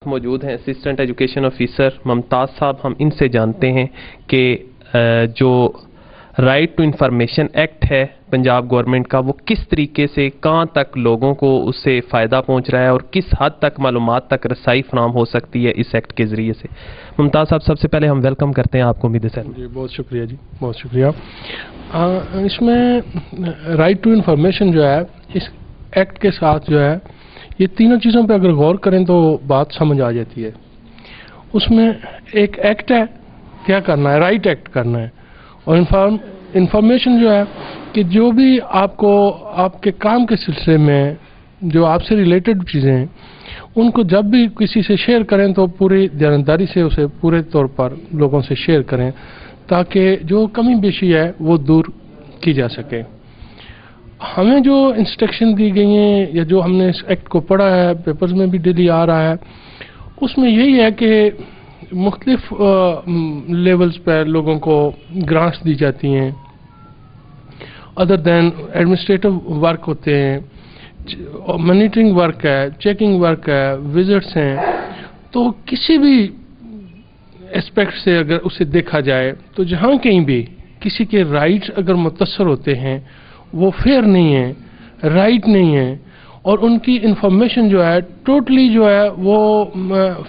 موجود ہیں assistant education officer ممتاز صاحب. ہم ان سے جانتے ہیں کہ جو رائٹ ٹو انفارمیشن ایکٹ ہے پنجاب گورنمنٹ کا، وہ کس طریقے سے کہاں تک لوگوں کو اس سے فائدہ پہنچ رہا ہے اور کس حد تک معلومات تک رسائی فراہم ہو سکتی ہے اس ایکٹ کے ذریعے سے. ممتاز صاحب، سب سے پہلے ہم ویلکم کرتے ہیں آپ کو امید سر. جی بہت شکریہ جی، بہت شکریہ. اس میں رائٹ ٹو انفارمیشن جو ہے اس ایکٹ کے ساتھ جو ہے یہ تینوں چیزوں پہ اگر غور کریں تو بات سمجھ آ جاتی ہے. اس میں ایک ایکٹ ہے، کیا کرنا ہے، رائٹ ایکٹ کرنا ہے، اور انفارمیشن جو ہے کہ جو بھی آپ کو آپ کے کام کے سلسلے میں جو آپ سے ریلیٹڈ چیزیں ہیں ان کو جب بھی کسی سے شیئر کریں تو پوری دیانتداری سے اسے پورے طور پر لوگوں سے شیئر کریں تاکہ جو کمی بیشی ہے وہ دور کی جا سکے. ہمیں جو انسٹرکشن دی گئی ہیں یا جو ہم نے اس ایکٹ کو پڑھا ہے، پیپرز میں بھی ڈیلی آ رہا ہے، اس میں یہی ہے کہ مختلف لیولز پہ لوگوں کو گرانٹس دی جاتی ہیں. ادر دین ایڈمنسٹریٹو ورک ہوتے ہیں، مانیٹرنگ ورک ہے، چیکنگ ورک ہے، وزٹس ہیں. تو کسی بھی اسپیکٹ سے اگر اسے دیکھا جائے تو جہاں کہیں بھی کسی کے رائٹس اگر متاثر ہوتے ہیں وہ فیئر نہیں ہیں، رائٹ نہیں ہیں، اور ان کی انفارمیشن جو ہے ٹوٹلی جو ہے وہ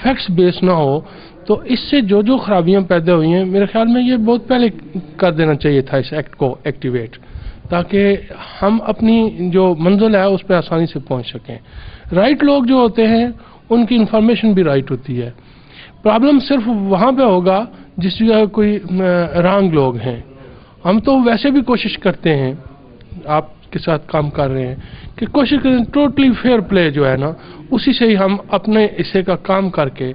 فیکٹس بیس نہ ہو، تو اس سے جو خرابیاں پیدا ہوئی ہیں میرے خیال میں یہ بہت پہلے کر دینا چاہیے تھا اس ایکٹ کو ایکٹیویٹ، تاکہ ہم اپنی جو منزل ہے اس پہ آسانی سے پہنچ سکیں. رائٹ لوگ جو ہوتے ہیں ان کی انفارمیشن بھی رائٹ ہوتی ہے. پرابلم صرف وہاں پہ ہوگا جس جگہ کوئی رانگ لوگ ہیں. ہم تو ویسے بھی کوشش کرتے ہیں، آپ کے ساتھ کام کر رہے ہیں کہ کوشش کریں ٹوٹلی فیئر پلے جو ہے نا اسی سے ہی ہم اپنے حصے کا کام کر کے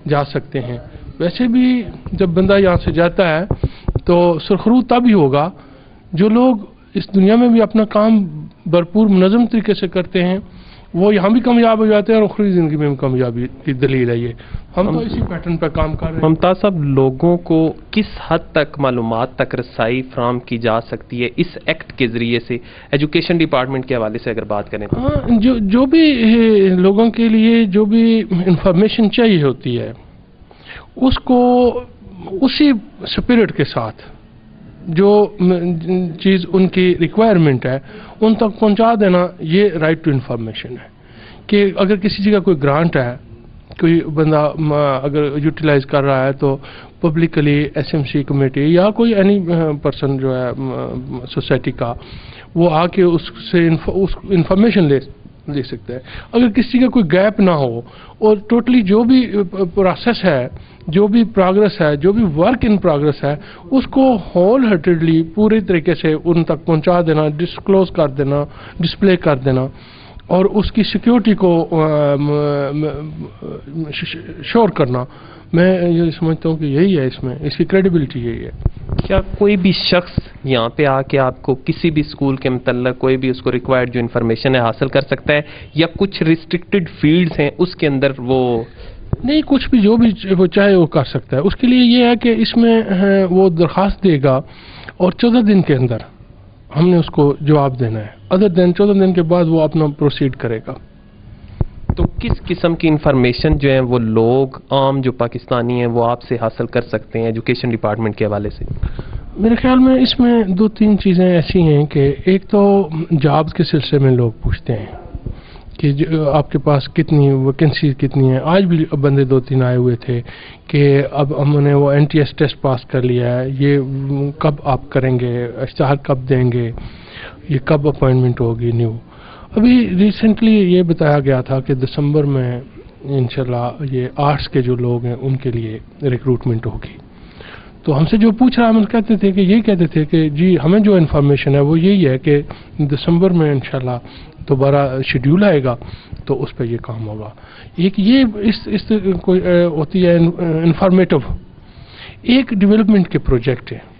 جا سکتے ہیں. ویسے بھی جب بندہ یہاں سے جاتا ہے تو سرخرو تب ہی ہوگا جو لوگ اس دنیا میں بھی اپنا کام بھرپور منظم طریقے سے کرتے ہیں، وہ یہاں بھی کامیاب ہو جاتے ہیں اور اخروی زندگی میں بھی کامیابی کی دلیل ہے. یہ ہم تو اسی پیٹرن پہ کام کر رہے ہیں. ممتاز صاحب، لوگوں کو کس حد تک معلومات تک رسائی فراہم کی جا سکتی ہے اس ایکٹ کے ذریعے سے، ایجوکیشن ڈپارٹمنٹ کے حوالے سے اگر بات کریں تو؟ جو بھی لوگوں کے لیے جو بھی انفارمیشن چاہیے ہوتی ہے اس کو اسی اسپرٹ کے ساتھ جو چیز ان کی ریکوائرمنٹ ہے ان تک پہنچا دینا، یہ رائٹ ٹو انفارمیشن ہے. کہ اگر کسی جگہ کوئی گرانٹ ہے، کوئی بندہ اگر یوٹیلائز کر رہا ہے تو publicly S M C committee یا کوئی اینی پرسن جو ہے سوسائٹی کا، وہ آ کے اس سے انفارمیشن لے سکتا ہے. اگر کسی کا کوئی گیپ نہ ہو اور ٹوٹلی جو بھی پروسیس ہے، جو بھی پروگرس ہے، جو بھی ورک ان پروگرس ہے، اس کو ہول ہارٹیڈلی پوری طریقے سے ان تک پہنچا دینا، ڈسکلوز کر دینا، ڈسپلے کر دینا، اور اس کی سیکیورٹی کو شور کرنا، میں یہ سمجھتا ہوں کہ یہی ہے اس میں اس کی کریڈیبلٹی یہی ہے. کیا کوئی بھی شخص یہاں پہ آ کے آپ کو کسی بھی اسکول کے متعلق کوئی بھی اس کو ریکوائرڈ جو انفارمیشن ہے حاصل کر سکتا ہے، یا کچھ ریسٹرکٹڈ فیلڈز ہیں اس کے اندر وہ نہیں، کچھ بھی جو بھی وہ چاہے وہ کر سکتا ہے؟ اس کے لیے یہ ہے کہ اس میں وہ درخواست دے گا اور 14 دن کے اندر ہم نے اس کو جواب دینا ہے. ادر دین 14 دن کے بعد وہ اپنا پروسیڈ کرے گا. تو کس قسم کی انفارمیشن جو ہیں وہ لوگ عام جو پاکستانی ہیں وہ آپ سے حاصل کر سکتے ہیں ایجوکیشن ڈپارٹمنٹ کے حوالے سے؟ میرے خیال میں اس میں 2-3 چیزیں ایسی ہیں کہ ایک تو جابز کے سلسلے میں لوگ پوچھتے ہیں کہ آپ کے پاس کتنی ویکنسی کتنی ہے. آج بھی بندے 2-3 آئے ہوئے تھے کہ اب ہم نے وہ NTS ٹیسٹ پاس کر لیا ہے، یہ کب آپ کریں گے، اشتہار کب دیں گے، یہ کب اپوائنٹمنٹ ہوگی نیو. ابھی ریسنٹلی یہ بتایا گیا تھا کہ دسمبر میں انشاءاللہ یہ آرٹس کے جو لوگ ہیں ان کے لیے ریکروٹمنٹ ہوگی. تو ہم سے جو پوچھ رہا ہم کہتے تھے کہ یہی کہتے تھے کہ جی ہمیں جو انفارمیشن ہے وہ یہی ہے کہ دسمبر میں انشاءاللہ دوبارہ شیڈیول آئے گا تو اس پہ یہ کام ہوگا. ایک یہ اس کوئی ہوتی ہے انفارمیٹو. ایک ڈیولپمنٹ کے پروجیکٹ ہے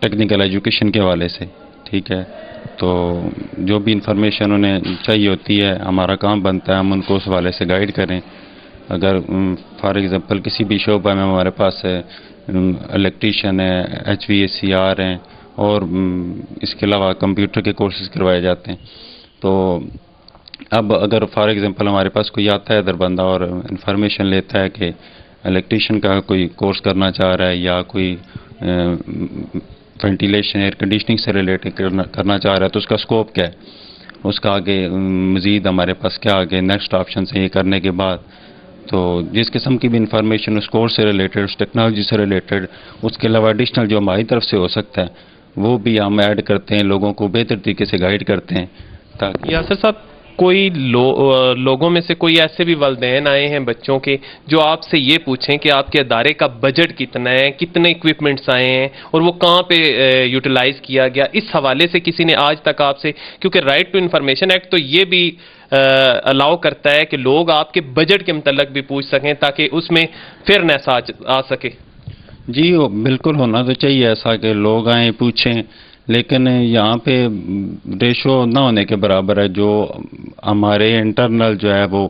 ٹیکنیکل ایجوکیشن کے حوالے سے، ٹھیک ہے. تو جو بھی انفارمیشن انہیں چاہیے ہوتی ہے ہمارا کام بنتا ہے ہم ان کو اس حوالے سے گائیڈ کریں. اگر فار ایگزامپل کسی بھی شعبہ میں ہمارے پاس الیکٹریشین ہے، HVACR ہیں، اور اس کے علاوہ کمپیوٹر کے کورسز کروائے جاتے ہیں. تو اب اگر فار ایگزامپل ہمارے پاس کوئی آتا ہے ادھر بندہ اور انفارمیشن لیتا ہے کہ الیکٹریشین کا کوئی کورس کرنا چاہ رہا ہے یا کوئی وینٹیلیشن ایئر کنڈیشننگ سے ریلیٹڈ کرنا چاہ رہا ہے، تو اس کا اسکوپ کیا ہے، اس کا آگے مزید ہمارے پاس کیا آگے نیکسٹ آپشن ہے یہ کرنے کے بعد. تو جس قسم کی بھی انفارمیشن اس کورس سے ریلیٹڈ، اس ٹیکنالوجی سے ریلیٹڈ، اس کے علاوہ ایڈیشنل جو ہماری طرف سے ہو سکتا ہے وہ بھی ہم ایڈ کرتے ہیں، لوگوں کو بہتر طریقے سے گائیڈ کرتے ہیں. تاکہ یاسر صاحب، کوئی لوگوں میں سے کوئی ایسے بھی والدین آئے ہیں بچوں کے جو آپ سے یہ پوچھیں کہ آپ کے ادارے کا بجٹ کتنا ہے، کتنے اکوپمنٹس آئے ہیں اور وہ کہاں پہ یوٹیلائز کیا گیا، اس حوالے سے کسی نے آج تک آپ سے، کیونکہ رائٹ ٹو انفارمیشن ایکٹ تو یہ بھی الاؤ کرتا ہے کہ لوگ آپ کے بجٹ کے متعلق بھی پوچھ سکیں تاکہ اس میں فیئرنیس آ سکے. جی وہ بالکل ہونا تو چاہیے ایسا کہ لوگ آئیں پوچھیں، لیکن یہاں پہ ریشو نہ ہونے کے برابر ہے. جو ہمارے انٹرنل جو ہے وہ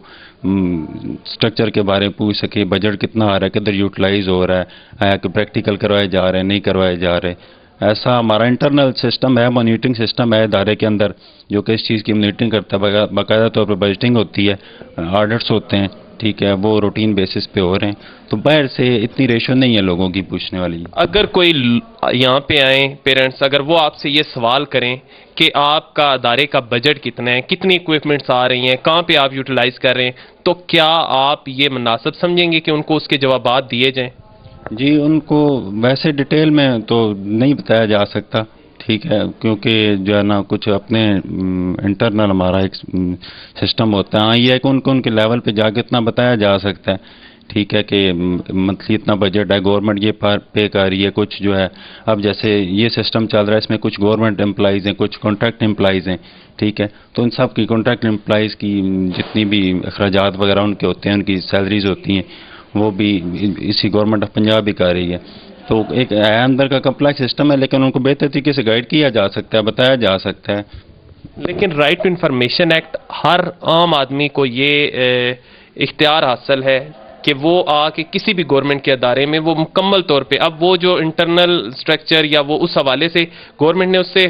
سٹرکچر کے بارے میں پوچھ سکے، بجٹ کتنا آ رہا ہے، کدھر یوٹیلائز ہو رہا ہے، آیا کہ پریکٹیکل کروائے جا رہے ہیں نہیں کروائے جا رہے. ایسا ہمارا انٹرنل سسٹم ہے، مانیٹرنگ سسٹم ہے ادارے کے اندر جو کہ اس چیز کی مانیٹرنگ کرتا ہے. باقاعدہ طور پہ بجٹنگ ہوتی ہے، آڈٹس ہوتے ہیں، ٹھیک ہے، وہ روٹین بیسس پہ ہو رہے ہیں. تو باہر سے اتنی ریشو نہیں ہے لوگوں کی پوچھنے والی. اگر کوئی یہاں پہ آئیں پیرنٹس، اگر وہ آپ سے یہ سوال کریں کہ آپ کا ادارے کا بجٹ کتنا ہے، کتنی اکوپمنٹس آ رہی ہیں، کہاں پہ آپ یوٹیلائز کر رہے ہیں، تو کیا آپ یہ مناسب سمجھیں گے کہ ان کو اس کے جوابات دیے جائیں؟ جی ان کو ویسے ڈیٹیل میں تو نہیں بتایا جا سکتا، ٹھیک ہے، کیونکہ جو ہے نا کچھ اپنے انٹرنل ہمارا ایک سسٹم ہوتا ہے. ہاں یہ ہے کہ ان کو ان کے لیول پہ جا کے اتنا بتایا جا سکتا ہے، ٹھیک ہے، کہ منتھلی اتنا بجٹ ہے، گورنمنٹ یہ پے کر رہی ہے. کچھ جو ہے اب جیسے یہ سسٹم چل رہا ہے اس میں کچھ گورنمنٹ امپلائیز ہیں، کچھ کانٹریکٹ امپلائیز ہیں، ٹھیک ہے. تو ان سب کی کانٹریکٹ امپلائیز کی جتنی بھی اخراجات وغیرہ ان کے ہوتے ہیں، ان کی سیلریز ہوتی ہیں، وہ بھی اسی گورنمنٹ آف پنجاب ہی کر رہی ہے. تو ایک اندر کا کمپلیکس سسٹم ہے، لیکن ان کو بہتر طریقے سے گائیڈ کیا جا سکتا ہے، بتایا جا سکتا ہے. لیکن رائٹ ٹو انفارمیشن ایکٹ ہر عام آدمی کو یہ اختیار حاصل ہے کہ وہ آ کے کسی بھی گورنمنٹ کے ادارے میں وہ مکمل طور پہ، اب وہ جو انٹرنل سٹرکچر یا وہ اس حوالے سے گورنمنٹ نے اس سے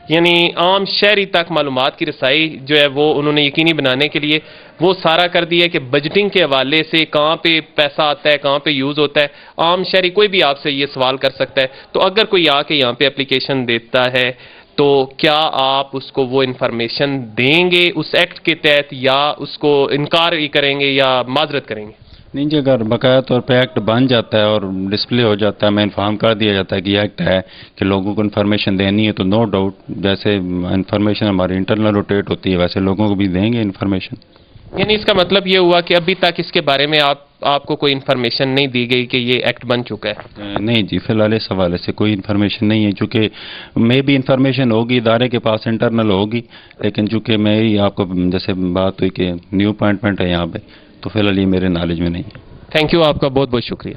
یعنی عام شہری تک معلومات کی رسائی جو ہے وہ انہوں نے یقینی بنانے کے لیے وہ سارا کر دیا کہ بجٹنگ کے حوالے سے کہاں پہ پیسہ آتا ہے، کہاں پہ یوز ہوتا ہے، عام شہری کوئی بھی آپ سے یہ سوال کر سکتا ہے. تو اگر کوئی آ کے یہاں پہ اپلیکیشن دیتا ہے تو کیا آپ اس کو وہ انفارمیشن دیں گے اس ایکٹ کے تحت، یا اس کو انکار ہی کریں گے یا معذرت کریں گے؟ نہیں جی، اگر باقاعدہ طور پہ ایکٹ بن جاتا ہے اور ڈسپلے ہو جاتا ہے، میں انفارم کر دیا جاتا ہے کہ یہ ایکٹ ہے کہ لوگوں کو انفارمیشن دینی ہے، تو نو ڈاؤٹ جیسے انفارمیشن ہماری انٹرنل روٹیٹ ہوتی ہے ویسے لوگوں کو بھی دیں گے انفارمیشن. یعنی اس کا مطلب یہ ہوا کہ ابھی تک اس کے بارے میں آپ کو کوئی انفارمیشن نہیں دی گئی کہ یہ ایکٹ بن چکا ہے؟ نہیں جی، فی الحال اس حوالے سے کوئی انفارمیشن نہیں ہے، چونکہ میں بھی انفارمیشن ہوگی ادارے کے پاس انٹرنل ہوگی، لیکن چونکہ میری آپ کو جیسے بات ہوئی کہ نیو اپائنٹمنٹ ہے یہاں پہ، تو فی الحال یہ میرے نالج میں نہیں ہے. تھینک یو، آپ کا بہت بہت شکریہ.